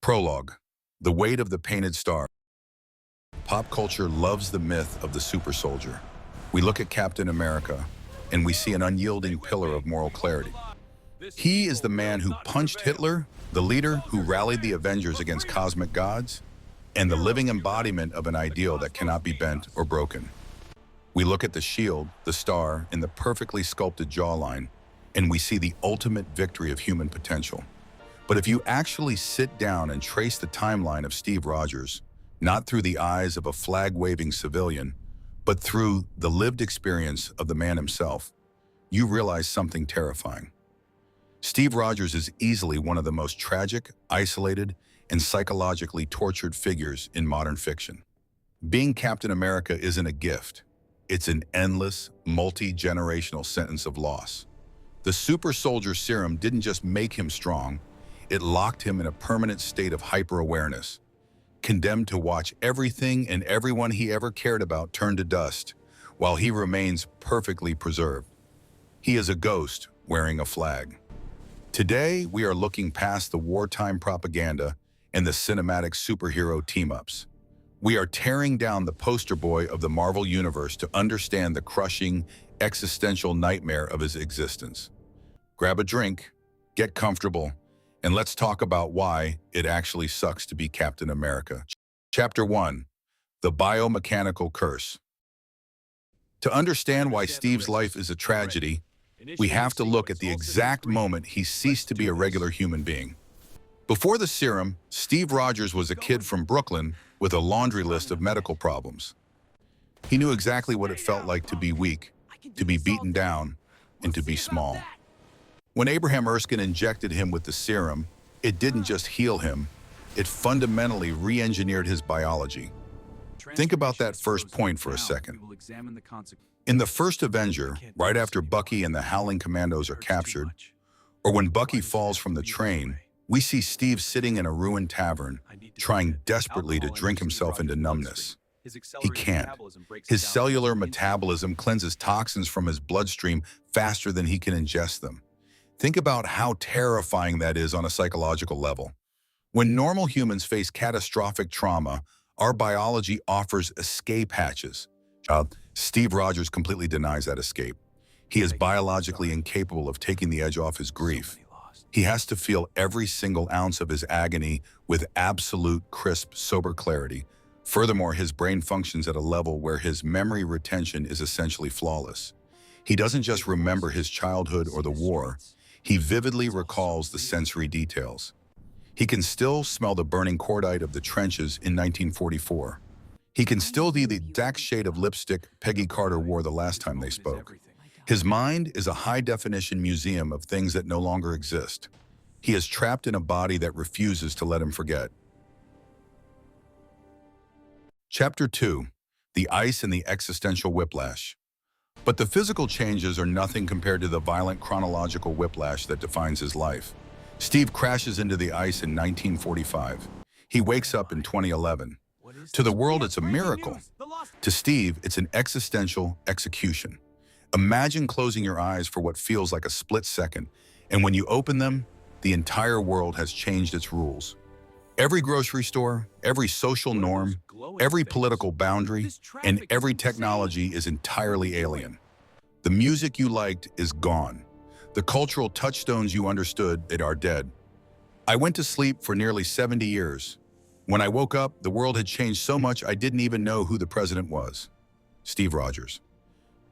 Prologue: The Weight of the Painted Star. Pop culture loves the myth of the super soldier. We look at Captain America, and we see an unyielding pillar of moral clarity. He is the man who punched Hitler, the leader who rallied the Avengers against cosmic gods, and the living embodiment of an ideal that cannot be bent or broken. We look at the shield, the star, and the perfectly sculpted jawline, and we see the ultimate victory of human potential. But if you actually sit down and trace the timeline of Steve Rogers, not through the eyes of a flag-waving civilian, but through the lived experience of the man himself, you realize something terrifying. Steve Rogers is easily one of the most tragic, isolated, and psychologically tortured figures in modern fiction. Being Captain America isn't a gift. It's an endless, multi-generational sentence of loss. The super soldier serum didn't just make him strong, it locked him in a permanent state of hyper-awareness, condemned to watch everything and everyone he ever cared about turn to dust, while he remains perfectly preserved. He is a ghost wearing a flag. Today, we are looking past the wartime propaganda and the cinematic superhero team-ups. We are tearing down the poster boy of the Marvel Universe to understand the crushing, existential nightmare of his existence. Grab a drink, get comfortable, and let's talk about why it actually sucks to be Captain America. Chapter 1: The Biomechanical Curse. To understand why Steve's life is a tragedy, we have to look at the exact moment he ceased to be a regular human being. Before the serum, Steve Rogers was a kid from Brooklyn with a laundry list of medical problems. He knew exactly what it felt like to be weak, to be beaten down, and to be small. When Abraham Erskine injected him with the serum, it didn't just heal him, it fundamentally re-engineered his biology. Think about that first point for a second. In the first Avenger, right after Bucky and the Howling Commandos are captured, or when Bucky falls from the train, we see Steve sitting in a ruined tavern, trying desperately to drink himself into numbness. He can't. His cellular metabolism cleanses toxins from his bloodstream faster than he can ingest them. Think about how terrifying that is on a psychological level. When normal humans face catastrophic trauma, our biology offers escape hatches. Steve Rogers completely denies that escape. He is biologically incapable of taking the edge off his grief. He has to feel every single ounce of his agony with absolute, crisp, sober clarity. Furthermore, his brain functions at a level where his memory retention is essentially flawless. He doesn't just remember his childhood or the war, he vividly recalls the sensory details. He can still smell the burning cordite of the trenches in 1944. He can still see the exact shade of lipstick Peggy Carter wore the last time they spoke. His mind is a high-definition museum of things that no longer exist. He is trapped in a body that refuses to let him forget. Chapter 2: The Ice and the Existential Whiplash. But the physical changes are nothing compared to the violent chronological whiplash that defines his life. Steve crashes into the ice in 1945. He wakes up in 2011. To the world, it's a miracle. To Steve, it's an existential execution. Imagine closing your eyes for what feels like a split second, and when you open them, the entire world has changed its rules. Every grocery store, every social norm, every political boundary, and every technology is entirely alien. The music you liked is gone. The cultural touchstones you understood are dead. I went to sleep for nearly 70 years. When I woke up, the world had changed so much I didn't even know who the president was. Steve Rogers.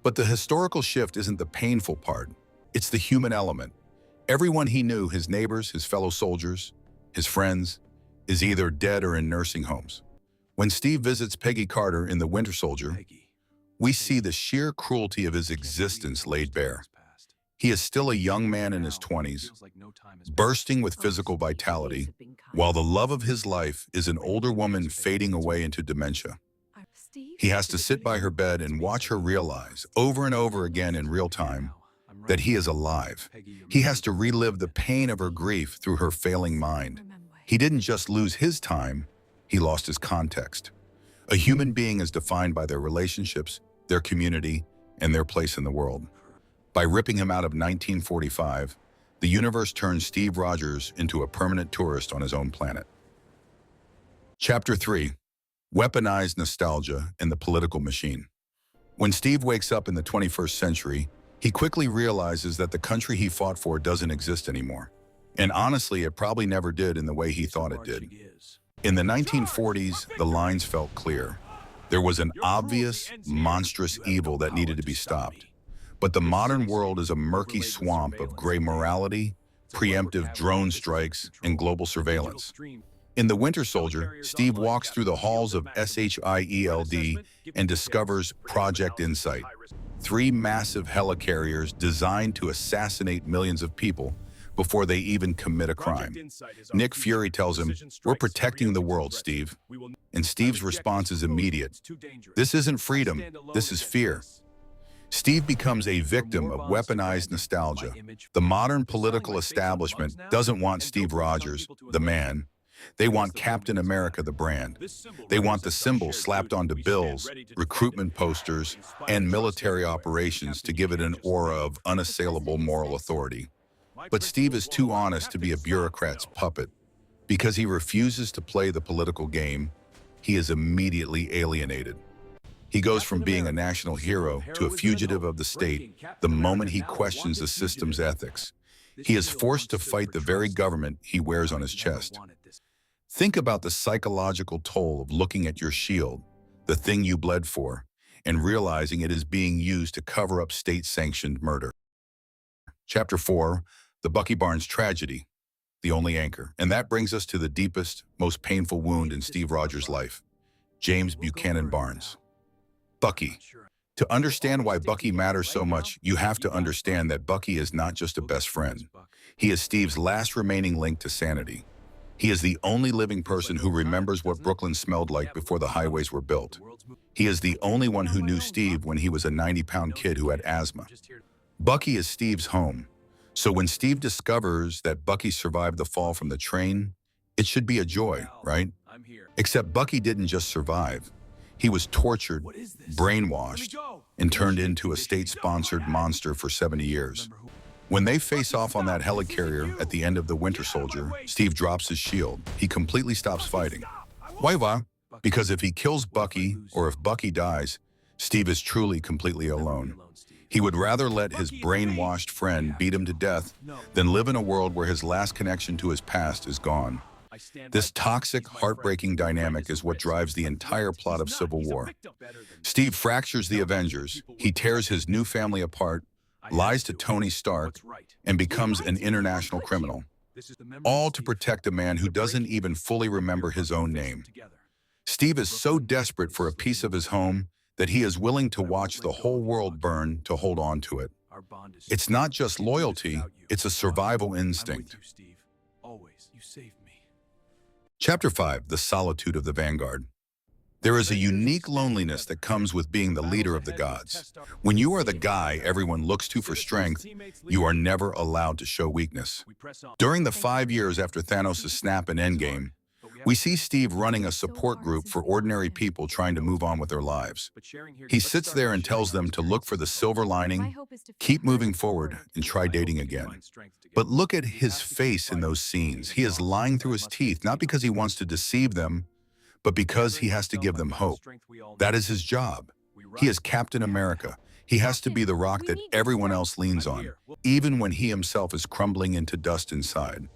But the historical shift isn't the painful part. It's the human element. Everyone he knew, his neighbors, his fellow soldiers, his friends, is either dead or in nursing homes. When Steve visits Peggy Carter in The Winter Soldier, we see the sheer cruelty of his existence laid bare. He is still a young man in his 20s, bursting with physical vitality, while the love of his life is an older woman fading away into dementia. He has to sit by her bed and watch her realize, over and over again in real time, that he is alive. He has to relive the pain of her grief through her failing mind. He didn't just lose his time, he lost his context. A human being is defined by their relationships, their community, and their place in the world. By ripping him out of 1945, the universe turned Steve Rogers into a permanent tourist on his own planet. Chapter 3. Weaponized Nostalgia and the Political Machine. When Steve wakes up in the 21st century, he quickly realizes that the country he fought for doesn't exist anymore. And honestly, it probably never did in the way he thought it did. In the 1940s, the lines felt clear. There was an obvious, monstrous evil that needed to be stopped. But the modern world is a murky swamp of gray morality, preemptive drone strikes, and global surveillance. In The Winter Soldier, Steve walks through the halls of SHIELD and discovers Project Insight, three massive helicarriers designed to assassinate millions of people before they even commit a crime. Nick Fury tells him, "We're protecting the world, Steve." And Steve's response is immediate. This isn't freedom, this is fear. Steve becomes a victim of weaponized nostalgia. The modern political establishment doesn't want Steve Rogers, the man. They want Captain America, the brand. They want the symbol slapped onto bills, recruitment posters, and military operations to give it an aura of unassailable moral authority. But Steve is too honest to be a bureaucrat's puppet. Because he refuses to play the political game, he is immediately alienated. He goes from being a national hero to a fugitive of the state the moment he questions the system's ethics. He is forced to fight the very government he wears on his chest. Think about the psychological toll of looking at your shield, the thing you bled for, and realizing it is being used to cover up state-sanctioned murder. Chapter 4. The Bucky Barnes Tragedy, the only anchor. And that brings us to the deepest, most painful wound in Steve Rogers' life, James Buchanan Barnes. Bucky. To understand why Bucky matters so much, you have to understand that Bucky is not just a best friend. He is Steve's last remaining link to sanity. He is the only living person who remembers what Brooklyn smelled like before the highways were built. He is the only one who knew Steve when he was a 90-pound kid who had asthma. Bucky is Steve's home. So when Steve discovers that Bucky survived the fall from the train, it should be a joy, right? Except Bucky didn't just survive. He was tortured, brainwashed, and turned into a state-sponsored monster for 70 years. When they face off on that helicarrier at the end of The Winter Soldier, Steve drops his shield. He completely stops fighting. Why? Because if he kills Bucky, or if Bucky dies, Steve is truly completely alone. He would rather let his brainwashed friend beat him to death than live in a world where his last connection to his past is gone. This toxic, heartbreaking dynamic is what drives the entire plot of Civil War. Steve fractures the Avengers, he tears his new family apart, lies to Tony Stark, and becomes an international criminal, all to protect a man who doesn't even fully remember his own name. Steve is so desperate for a piece of his home that he is willing to watch the whole world burn to hold on to it. It's not just loyalty, it's a survival instinct. Chapter 5. The Solitude of the Vanguard. There is a unique loneliness that comes with being the leader of the gods. When you are the guy everyone looks to for strength, you are never allowed to show weakness. During the 5 years after Thanos' snap in Endgame, we see Steve running a support group for ordinary people trying to move on with their lives. He sits there and tells them to look for the silver lining, keep moving forward, and try dating again. But look at his face in those scenes. He is lying through his teeth, not because he wants to deceive them, but because he has to give them hope. That is his job. He is Captain America. He has to be the rock that everyone else leans on, even when he himself is crumbling into dust inside.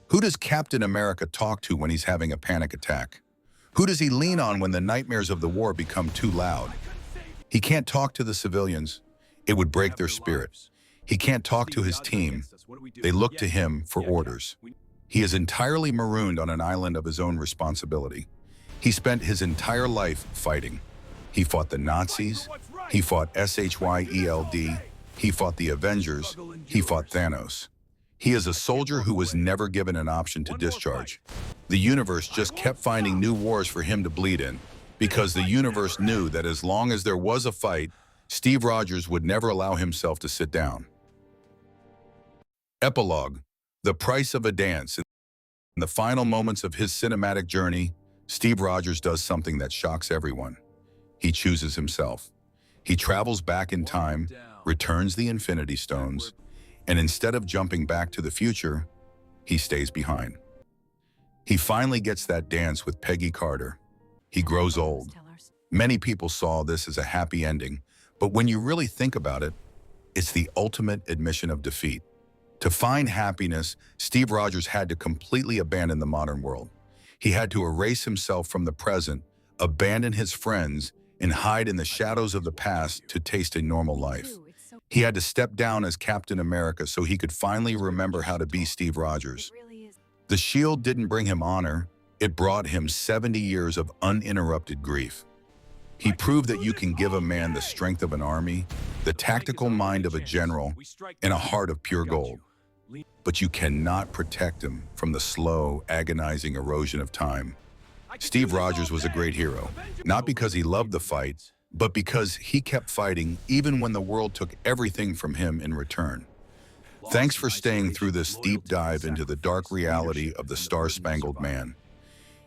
Who does Captain America talk to when he's having a panic attack? Who does he lean on when the nightmares of the war become too loud? He can't talk to the civilians. It would break their spirit. He can't talk to his team. They look to him for orders. He is entirely marooned on an island of his own responsibility. He spent his entire life fighting. He fought the Nazis, he fought SHIELD, he fought the Avengers, he fought Thanos. He is a soldier who was never given an option to discharge. The universe just kept finding new wars for him to bleed in, because the universe knew that as long as there was a fight, Steve Rogers would never allow himself to sit down. Epilogue. The price of a dance. In the final moments of his cinematic journey, Steve Rogers does something that shocks everyone. He chooses himself. He travels back in time, returns the Infinity Stones, and instead of jumping back to the future, he stays behind. He finally gets that dance with Peggy Carter. He grows old. Many people saw this as a happy ending, but when you really think about it, it's the ultimate admission of defeat. To find happiness, Steve Rogers had to completely abandon the modern world. He had to erase himself from the present, abandon his friends, and hide in the shadows of the past to taste a normal life. He had to step down as Captain America so he could finally remember how to be Steve Rogers. The shield didn't bring him honor, it brought him 70 years of uninterrupted grief. He proved that you can give a man the strength of an army, the tactical mind of a general, and a heart of pure gold. But you cannot protect him from the slow, agonizing erosion of time. Steve Rogers was a great hero, not because he loved the fight, but because he kept fighting even when the world took everything from him in return. Thanks for staying through this deep dive into the dark reality of the Star-Spangled Man.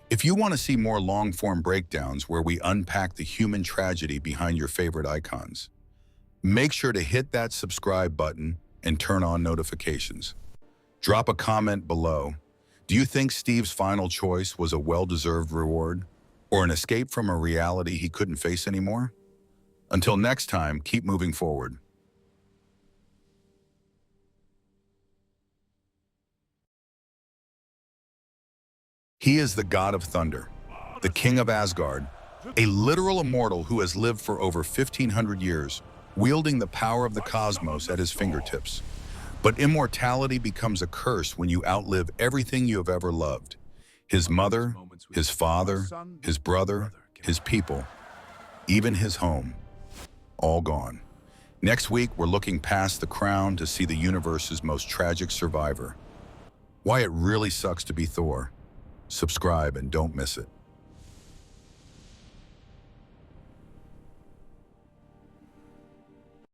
If you want to see more long-form breakdowns where we unpack the human tragedy behind your favorite icons, make sure to hit that subscribe button and turn on notifications. Drop a comment below. Do you think Steve's final choice was a well-deserved reward or an escape from a reality he couldn't face anymore? Until next time, keep moving forward. He is the god of thunder, the king of Asgard, a literal immortal who has lived for over 1,500 years, wielding the power of the cosmos at his fingertips. But immortality becomes a curse when you outlive everything you have ever loved. His mother, his father, his brother, his people, even his home, all gone. Next week, we're looking past the crown to see the universe's most tragic survivor. Why it really sucks to be Thor. Subscribe and don't miss it.